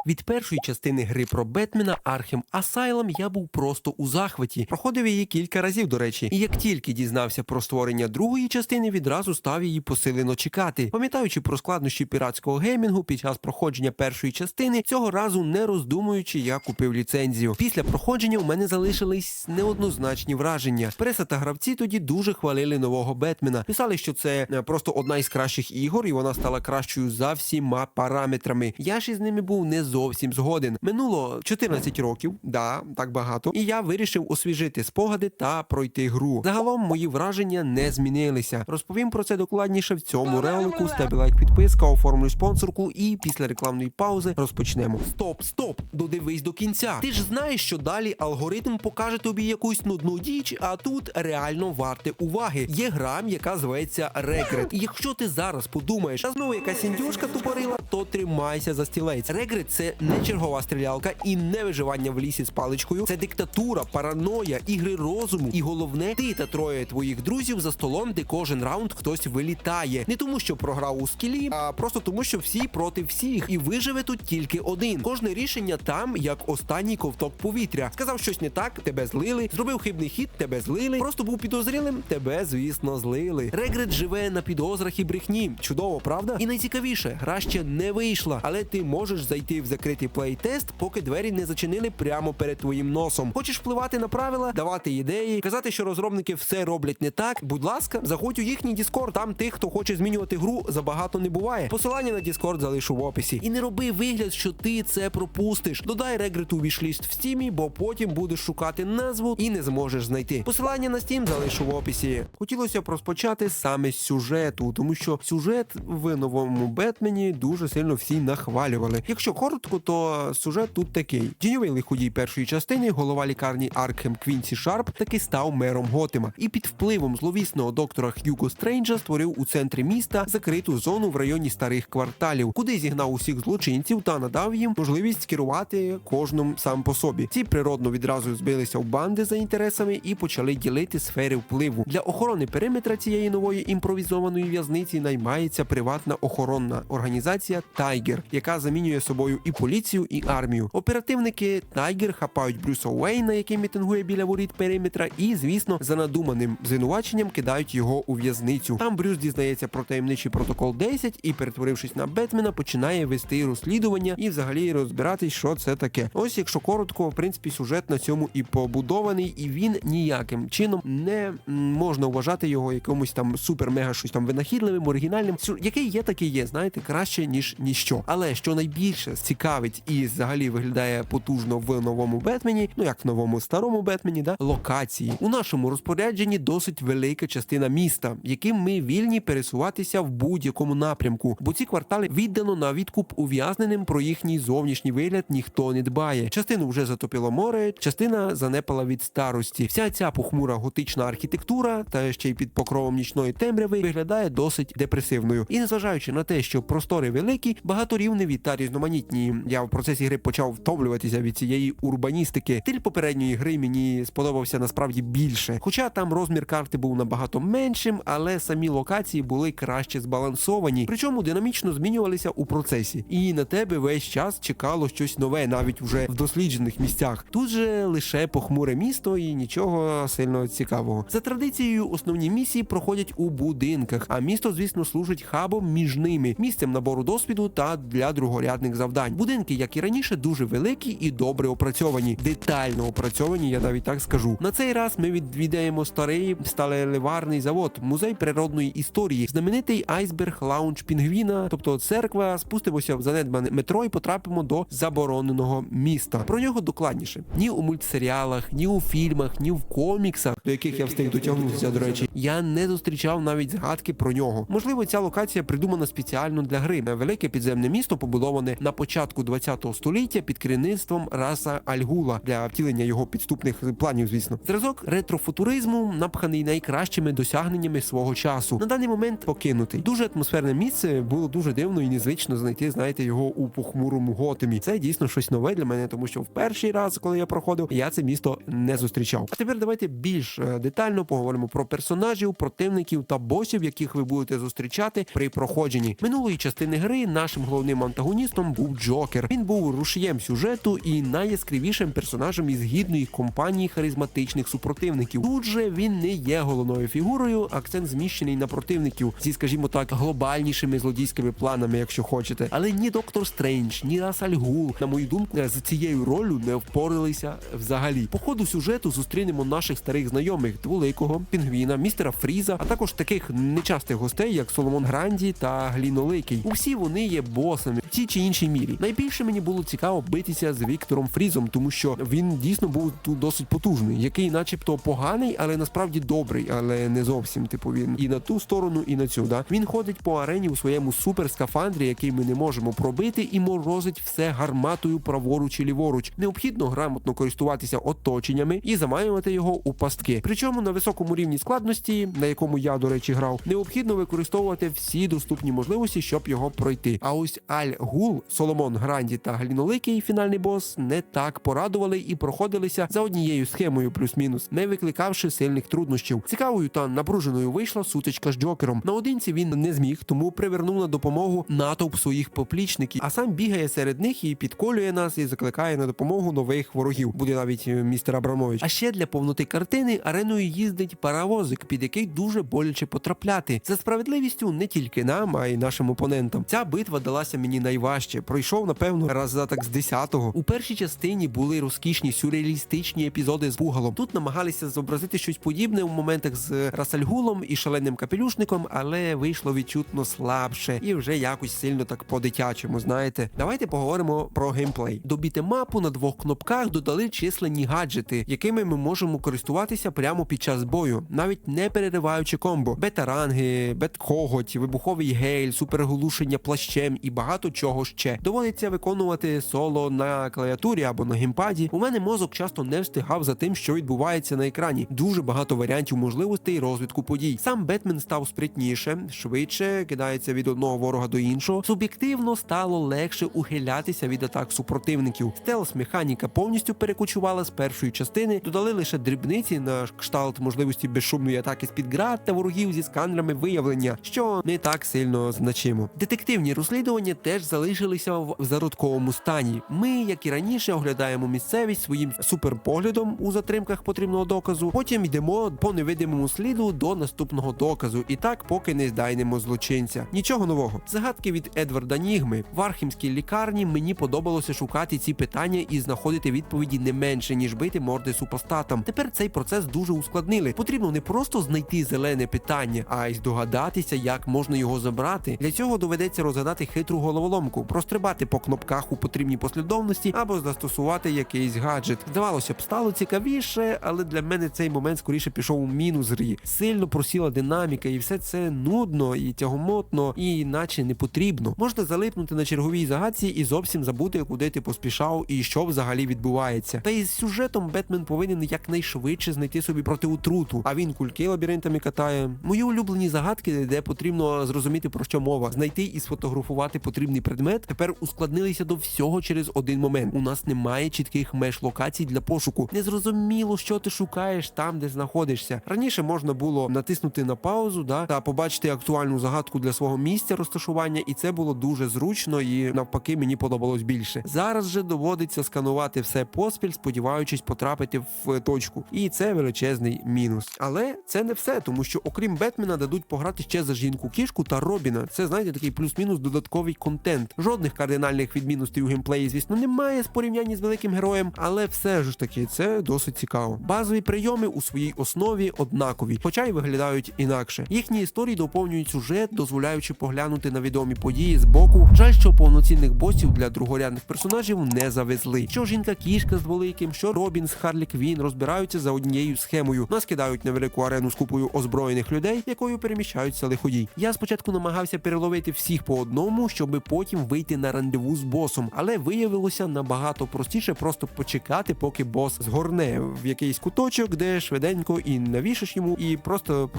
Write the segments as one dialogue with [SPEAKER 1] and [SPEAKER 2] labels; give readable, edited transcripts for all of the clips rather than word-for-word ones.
[SPEAKER 1] Від першої частини гри про Бетмена Arkham Asylum я був просто у захваті. Проходив її кілька разів, до речі. І як тільки дізнався про створення другої частини, відразу став її посилено чекати. Пам'ятаючи про складнощі піратського геймінгу під час проходження першої частини, цього разу не роздумуючи, я купив ліцензію. Після проходження у мене залишились неоднозначні враження. Преса та гравці тоді дуже хвалили нового Бетмена. Писали, що це просто одна із кращих ігор, і вона стала кращою за всіма параметрами. Я ж із ними був не зовсім згоден. Минуло 14 років, да, так багато, і я вирішив освіжити спогади та пройти гру. Загалом мої враження не змінилися. Розповім про це докладніше в цьому ролику. Ставте лайк, підписка, оформлюй спонсорку і після рекламної паузи розпочнемо. Стоп! Додивись до кінця. Ти ж знаєш, що далі алгоритм покаже тобі якусь нудну діч, а тут реально варте уваги. Є гра, яка зветься Regret. І якщо ти зараз подумаєш, а знову якась індюшка тупорила, то тримайся за стілець. Regret – це не чергова стрілялка і не виживання в лісі з паличкою. Це диктатура, параноя, ігри розуму. І головне, ти та троє твоїх друзів за столом, де кожен раунд хтось вилітає. Не тому, що програв у скілі, а просто тому, що всі проти всіх. І виживе тут тільки один. Кожне рішення там, як останній ковток повітря. Сказав щось не так, тебе злили. Зробив хибний хід, тебе злили. Просто був підозрілим, тебе, звісно, злили. Regret живе на підозрах і брехні. Чудово, правда? І найцікавіше, гра ще не вийшла, але ти можеш зайти в закритий плей-тест, поки двері не зачинили прямо перед твоїм носом. Хочеш впливати на правила, давати ідеї, казати, що розробники все роблять не так? Будь ласка, заходь у їхній Discord, там тих, хто хоче змінювати гру, забагато не буває. Посилання на Discord залишу в описі. І не роби вигляд, що ти це пропустиш. Додай Regret у вішліст в Steam, бо потім будеш шукати назву і не зможеш знайти. Посилання на Steam залишу в описі. Хотілося б розпочати саме з сюжету, тому що сюжет в новому Бетмені дуже сильно всі нахвалювали. Якщо коротко, то сюжет тут такий. Тіньовий лиходій першої частини, голова лікарні Аркхем Квінсі Шарп, таки став мером Готема. І під впливом зловісного доктора Х'юго Стрейнджа створив у центрі міста закриту зону в районі старих кварталів, куди зігнав усіх злочинців та надав їм можливість керувати кожним сам по собі. Ці природно відразу збилися в банди за інтересами і почали ділити сфери впливу. Для охорони периметра цієї нової імпровізованої в'язниці наймається приватна охоронна організація Тайгер, яка замінює собою і поліцію, і армію. Оперативники Тайгер хапають Брюса Уейна, який мітингує біля воріт периметра, і, звісно, за надуманим звинуваченням кидають його у в'язницю. Там Брюс дізнається про таємничий протокол 10 і, перетворившись на Бетмена, починає вести розслідування і взагалі розбиратись, що це таке. Ось, якщо коротко, в принципі, сюжет на цьому і побудований, і він ніяким чином не можна вважати його якомусь там супер-мега щось там винахідливим, оригінальним. Який є, такий є, знаєте, краще, ніж ніщо. Але що найбільше цікавить і взагалі виглядає потужно в новому Бетмені, ну як в новому старому Бетмені, да, локації. У нашому розпорядженні досить велика частина міста, яким ми вільні пересуватися в будь-якому напрямку, бо ці квартали віддано на відкуп ув'язненим, про їхній зовнішній вигляд ніхто не дбає. Частину вже затопило море, частина занепала від старості. Вся ця похмура готична архітектура, та ще й під покровом нічної темряви, виглядає досить депресивною. І незважаючи на те, що простори великі, багаторівневі та різноманітні, я в процесі гри почав втомлюватися від цієї урбаністики. Стиль попередньої гри мені сподобався насправді більше. Хоча там розмір карти був набагато меншим, але самі локації були краще збалансовані, причому динамічно змінювалися у процесі. І на тебе весь час чекало щось нове, навіть вже в досліджених місцях. Тут же лише похмуре місто і нічого сильно цікавого. За традицією, основні місії проходять у будинках, а місто, звісно, служить хабом між ними, місцем набору досвіду та для другорядних завдань. Будинки, як і раніше, дуже великі і добре опрацьовані. Детально опрацьовані, я навіть так скажу. На цей раз ми відвідаємо старий сталеливарний завод, музей природної історії, знаменитий айсберг лаунж Пінгвіна, тобто церква, спустимося в занедбане метро і потрапимо до забороненого міста. Про нього докладніше. Ні у мультсеріалах, ні у фільмах, ні в коміксах, до яких я встиг дотягнутися, до речі, я не зустрічав навіть згадки про нього. Можливо, ця локація придумана спеціально для гри. Велике підземне місто, побудоване на початку 20-го століття під керівництвом Раса Аль Гула для втілення його підступних планів, звісно. Зразок ретрофутуризму, напханий найкращими досягненнями свого часу. На даний момент покинутий. Дуже атмосферне місце, було дуже дивно і незвично знайти, знаєте, його у похмурому Готемі. Це дійсно щось нове для мене, тому що в перший раз, коли я проходив, я це місто не зустрічав. А тепер давайте більш детально поговоримо про персонажів, противників та босів, яких ви будете зустрічати при проходженні. Минулої частини гри нашим головним антагоністом був Джокер. Він був рушієм сюжету і найяскравішим персонажем із гідної компанії харизматичних супротивників. Тут же він не є головною фігурою, акцент зміщений на противників зі, скажімо так, глобальнішими злодійськими планами, якщо хочете. Але ні Доктор Стрендж, ні Рас Аль Гул, на мою думку, з цією ролью не впоралися взагалі. По ходу сюжету зустрінемо наших старих знайомих Дволикого, Пінгвіна, містера Фріза, а також таких нечастих гостей, як Соломон Гранді та Гліноликий. Усі вони є босами в тій чи іншій мірі. Найбільше мені було цікаво битися з Віктором Фрізом, тому що він дійсно був тут досить потужний, який начебто поганий, але насправді добрий, але не зовсім, типу, він і на ту сторону, і на цю, да? Він ходить по арені у своєму суперскафандрі, який ми не можемо пробити, і морозить все гарматою праворуч і ліворуч. Необхідно грамотно користуватися оточеннями і заманювати його у пастки. Причому на високому рівні складності, на якому я, до речі, грав, необхідно використовувати всі доступні можливості, щоб його пройти. А ось Аль Гул, Соломон Гранді та Гліноликий, фінальний бос, не так порадували і проходилися за однією схемою плюс-мінус, не викликавши сильних труднощів. Цікавою та напруженою вийшла сутичка з Джокером. Наодинці він не зміг, тому привернув на допомогу натовп своїх поплічників, а сам бігає серед них і підколює нас, і закликає на допомогу нових ворогів. Буде навіть містер Абрамович. А ще для повноти картини ареною їздить паровозик, під який дуже боляче потрапляти. За справедливістю не тільки нам, а й нашим опонентам. Ця битва далася мені найважче. Пройшов, напевно, раз за так з 10-го. У першій частині були розкішні сюрреалістичні епізоди з Пугалом. Тут намагалися зобразити щось подібне у моментах з Рас Аль Гулом і шаленим капелюшником, але вийшло відчутно слабше і вже якось сильно так по-дитячому, знаєте. Давайте поговоримо про геймплей. До бітемапу на 2 кнопках додали численні гаджети, якими ми можемо користуватися прямо під час бою, навіть не перериваючи комбо. Бета-ранги, бет-коготь, вибуховий гейль, суперглушення плащем і багато чого ще. Доводиться виконувати соло на клавіатурі або на геймпаді. У мене мозок часто не встигав за тим, що відбувається на екрані. Дуже багато варіантів можливостей розвитку подій. Сам Бетмен став спритніше, швидше, кидається від одного ворога до іншого. Суб'єктивно стало легше ухилятися від атак супротивників. Стелс-механіка повністю перекочувала з першої частини, додали лише дрібниці на кшталт можливості безшумної атаки з-під град та ворогів зі сканерами виявлення, що не так сильно значимо. Детективні розслідування теж залишилися в зародковому стані. Ми, як і раніше, оглядаємо місцевість своїм суперпоглядом у затримках потрібного доказу, потім йдемо по невидимому сліду до наступного доказу, і так поки не здайнемо злочинця. Нічого нового. Загадки від Едварда Нігми. В Архімській лікарні мені подобалося шукати ці питання і знаходити відповіді не менше, ніж бити морди супостатам. Тепер цей процес дуже ускладнили. Потрібно не просто знайти зелене питання, а й здогадатися, як можна його забрати. Для цього доведеться розгадати хитру головоломку, прострибати по кнопках у потрібній послідовності або застосувати якийсь гаджет. Здавалося б, стало цікавіше, але для мене цей момент скоріше пішов у мінус грі. Сильно просіла динаміка, і все це нудно і тягомотно, і наче не потрібно. Можна залипнути на черговій загадці і зовсім забути, куди ти поспішав і що взагалі відбувається. Та із сюжетом Бетмен повинен якнайшвидше знайти собі протиутруту, а він кульки лабіринтами катає. Мої улюблені загадки, де потрібно зрозуміти, про що мова, знайти і сфотографувати потрібний предмет, тепер ускладнилися до всього через один момент. У нас немає чітких меж локацій для пошуку. Незрозуміло, що ти шукаєш там, де знаходишся. Раніше можна було натиснути на паузу, та побачити актуальну загадку для свого місця розташування, і це було дуже зручно і навпаки мені подобалось більше. Зараз же доводиться сканувати все поспіль, сподіваючись потрапити в точку. І це величезний мінус. Але це не все, тому що окрім Бетмена дадуть пограти ще за Жінку-кішку та Робіна. Це, знаєте, такий плюс-мінус додатковий контент. Жодних кардинальних відмінностей у геймплеї, звісно, немає з порівнянні з великим героєм, але все ж таки це досить цікаво. Базові прийоми у своїй основі однакові, хоча й виглядають інакше. Їхні історії доповнюють сюжет, дозволяючи поглянути на відомі події з боку. Жаль, що повноцінних босів для другорядних персонажів не завезли. Що Жінка-кішка з Дволиким, що Робін з Харлі Квін розбираються за однією схемою. Нас кидають на велику арену з купою озброєних людей, якою переміщаються лиходій. Я спочатку намагався переловити всіх по одному, щоб потім вийти на рандеву з босом, але виявилося набагато простіше просто почекати, поки бос згорне в якийсь куточок, де швиденько і навішиш йому, і просто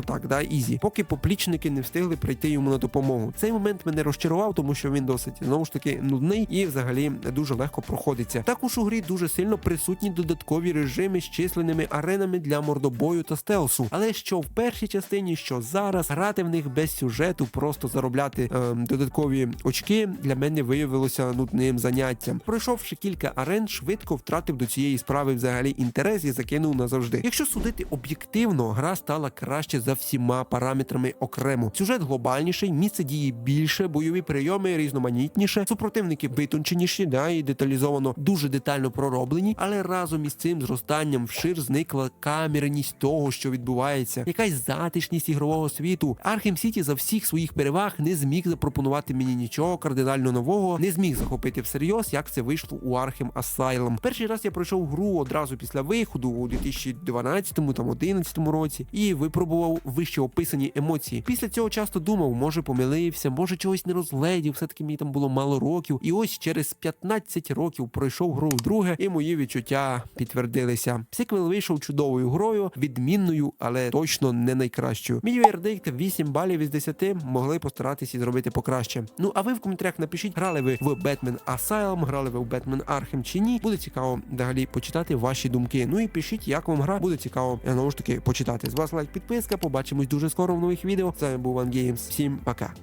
[SPEAKER 1] так, ізі, поки поплічники не встигли прийти йому на допомогу. Цей момент мене розчарував, тому що він досить, знову ж таки, нудний і взагалі дуже легко проходиться. Також у грі дуже сильно присутні додаткові режими з численними аренами для мордобою та стелсу. Але що в першій частині, що зараз, грати в них без сюжету, просто заробляти додаткові очки, для мене виявилося нудним заняттям. Пройшовши кілька арен, швидко втратив до цієї справи взагалі інтерес і закинув назавжди. Якщо судити об'єктивно, гра стала краще за всіма параметрами окремо. Сюжет глобальніший, місце дії більше, бойові прийоми різноманітніше, супротивники витонченіші, і деталізовано, дуже детально пророблені, але разом із цим зростанням вшир зникла камерність того, що відбувається, якась затишність ігрового світу. Arkham City за всіх своїх переваг не зміг запропонувати мені нічого кардинально нового, не зміг захопити всерйоз, як це вийшло у Arkham Asylum. Перший раз я пройшов гру одразу після виходу у 2012-2011 році і випробував вище описані емоції. Після цього часто думав, може помилився, може чогось не розгледів, все-таки мені там було мало років. І ось через 15 років пройшов гру вдруге, і мої відчуття підтвердилися. Сиквел вийшов чудовою грою, відмінною, але точно не найкращою. Мій вердикт 8 балів із 10, могли постаратися зробити покраще. Ну а ви в коментарях напишіть, грали ви в Batman Asylum, грали ви в Batman Arkham чи ні. Буде цікаво далі почитати ваші думки. Ну і пишіть, як вам гра, буде цікаво знову ж таки почитати. З вас лайк, підписка, побачимось дуже скоро в нових відео. З вами був Ван Геймс. Всім пока.